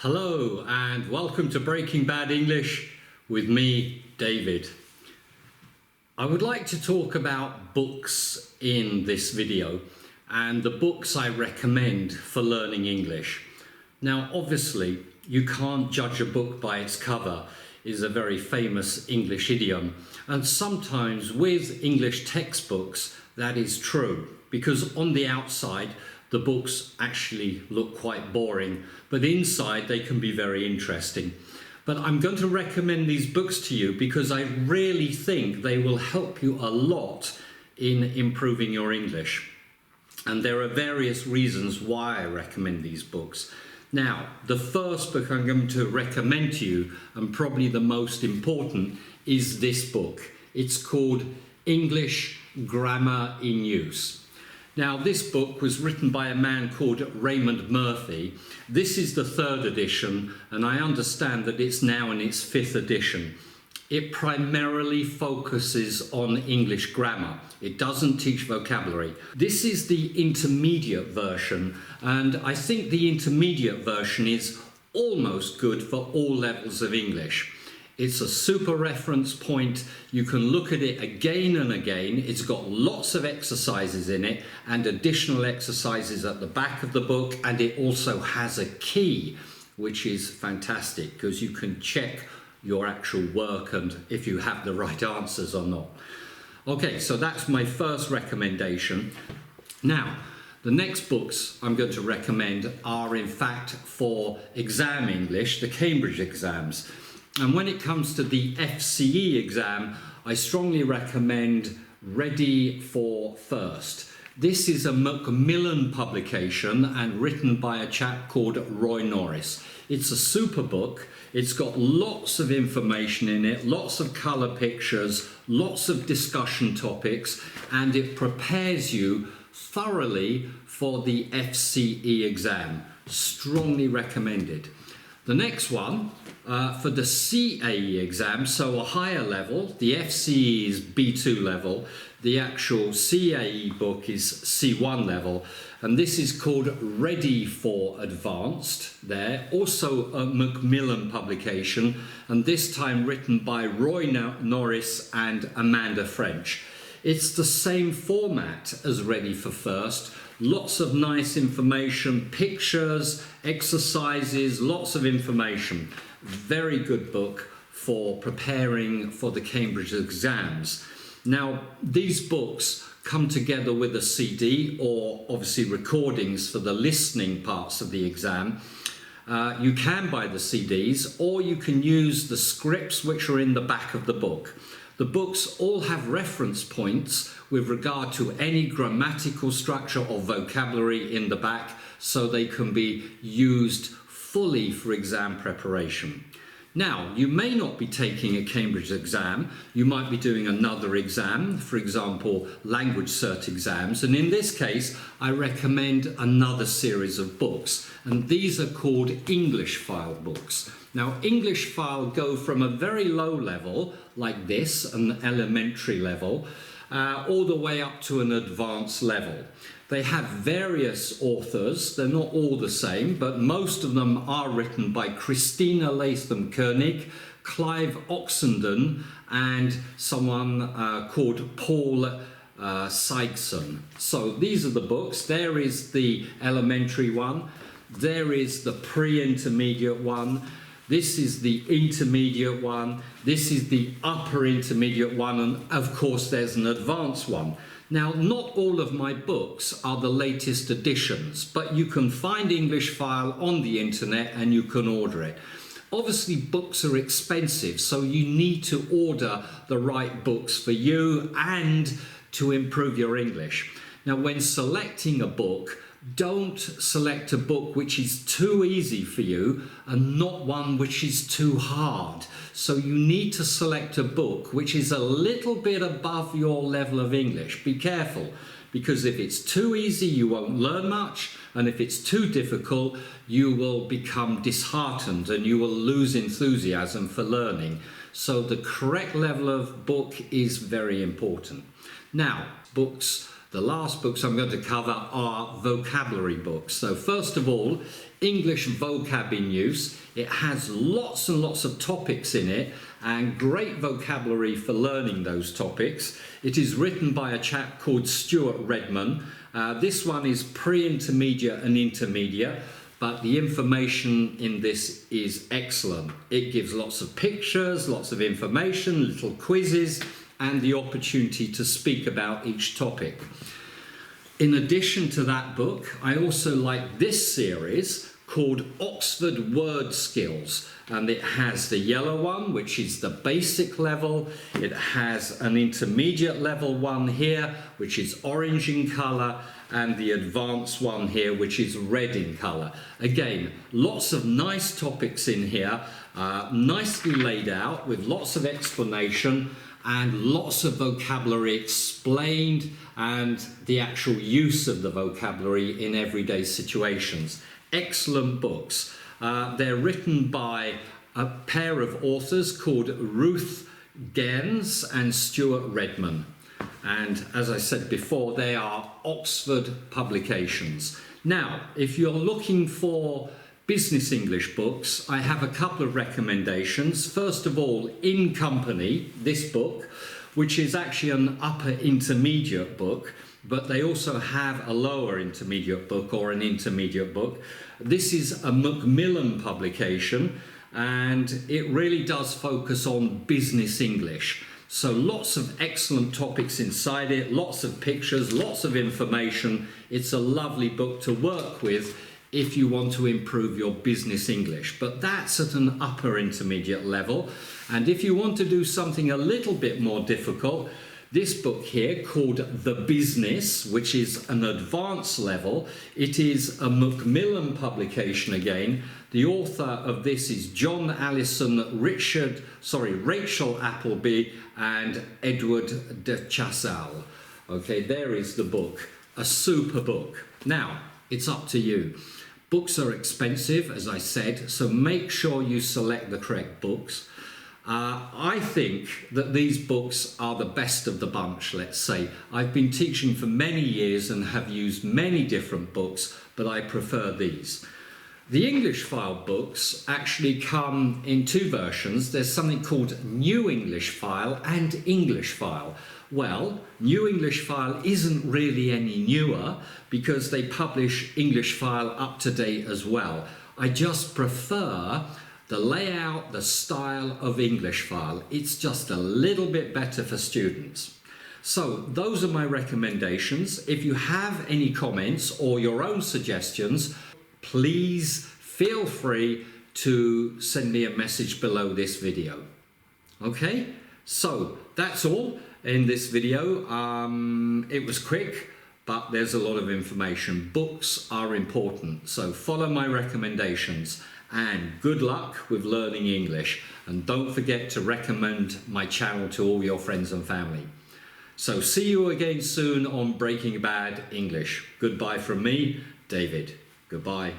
Hello and welcome to Breaking Bad English with me, David. I would like to talk about books in this video and the books I recommend for learning English. Now, obviously, you can't judge a book by its cover is a very famous English idiom, and sometimes with English textbooks that is true, because on the outside the books actually look quite boring, but inside they can be very interesting. But I'm going to recommend these books to you because I really think they will help you a lot in improving your English. And there are various reasons why I recommend these books. Now, the first book I'm going to recommend to you, and probably the most important, is this book. It's called English Grammar in Use. Now, this book was written by a man called Raymond Murphy. This is the third edition, and I understand that it's now in its fifth edition. It primarily focuses on English grammar. It doesn't teach vocabulary. This is the intermediate version, and I think the intermediate version is almost good for all levels of English. It's a super reference point. You can look at it again and again. It's got lots of exercises in it and additional exercises at the back of the book, and it also has a key, which is fantastic because you can check your actual work and if you have the right answers or not. Okay, so that's my first recommendation. Now, the next books I'm going to recommend are in fact for exam English, the Cambridge exams. And when it comes to the FCE exam, I strongly recommend Ready for First. This is a Macmillan publication and written by a chap called Roy Norris. It's a super book. It's got lots of information in it, lots of colour pictures, lots of discussion topics, and it prepares you thoroughly for the FCE exam. Strongly recommended. The next one, for the CAE exam, so a higher level, the FCE is B2 level, the actual CAE book is C1 level, and this is called Ready for Advanced there, also a Macmillan publication, and this time written by Roy Norris and Amanda French. It's the same format as Ready for First. Lots of nice information, pictures, exercises, lots of information. Very good book for preparing for the Cambridge exams. Now, these books come together with a CD or obviously recordings for the listening parts of the exam. You can buy the CDs or you can use the scripts which are in the back of the book. The books all have reference points with regard to any grammatical structure or vocabulary in the back, so they can be used fully for exam preparation. Now, you may not be taking a Cambridge exam, you might be doing another exam, for example, LanguageCert exams, and in this case, I recommend another series of books, and these are called English file books. Now, English file go from a very low level, like this, an elementary level, all the way up to an advanced level. They have various authors, they're not all the same, but most of them are written by Christina Latham-Koenig, Clive Oxenden, and someone called Paul Seigson. So these are the books. There is the elementary one, there is the pre-intermediate one, this is the intermediate one, this is the upper intermediate one, and of course there's an advanced one. Now, not all of my books are the latest editions, but you can find English file on the internet and you can order it. Obviously, books are expensive, so you need to order the right books for you and to improve your English. Now, when selecting a book, don't select a book which is too easy for you and not one which is too hard. So you need to select a book which is a little bit above your level of English. Be careful, because if it's too easy, you won't learn much, and if it's too difficult, you will become disheartened and you will lose enthusiasm for learning. So the correct level of book is very important. Now, the last books I'm going to cover are vocabulary books. So first of all, English vocab in use. It has lots and lots of topics in it and great vocabulary for learning those topics. It is written by a chap called Stuart Redman. This one is pre-intermediate and intermediate, but the information in this is excellent. It gives lots of pictures, lots of information, little quizzes, and the opportunity to speak about each topic. In addition to that book, I also like this series called Oxford Word Skills, and it has the yellow one, which is the basic level. It has an intermediate level one here, which is orange in colour, and the advanced one here, which is red in colour. Again, lots of nice topics in here, nicely laid out with lots of explanation and lots of vocabulary explained and the actual use of the vocabulary in everyday situations. Excellent books. They're written by a pair of authors called Ruth Gaines and Stuart Redman. And as I said before, they are Oxford publications. Now, if you're looking for business English books, I have a couple of recommendations. First of all, In Company, this book, which is actually an upper intermediate book, but they also have a lower intermediate book or an intermediate book. This is a Macmillan publication, and it really does focus on business English. So lots of excellent topics inside it, lots of pictures, lots of information. It's a lovely book to work with if you want to improve your business English, but that's at an upper intermediate level. And if you want to do something a little bit more difficult, this book here called The Business, which is an advanced level, it is a Macmillan publication again. The author of this is John Allison, Rachel Appleby and Edward de Chassal. Okay, there is the book, a super book. Now, it's up to you. Books are expensive, as I said, so make sure you select the correct books. I think that these books are the best of the bunch, let's say. I've been teaching for many years and have used many different books, but I prefer these. The English File books actually come in two versions. There's something called New English File and English File. Well, New English File isn't really any newer because they publish English File up to date as well. I just prefer the layout, the style of English File. It's just a little bit better for students. So those are my recommendations. If you have any comments or your own suggestions, please feel free to send me a message below this video. Okay, so that's all in this video. It was quick, but there's a lot of information. Books are important, so follow my recommendations and good luck with learning English. And don't forget to recommend my channel to all your friends and family. So see you again soon on Breaking Bad English. Goodbye from me, David. Goodbye.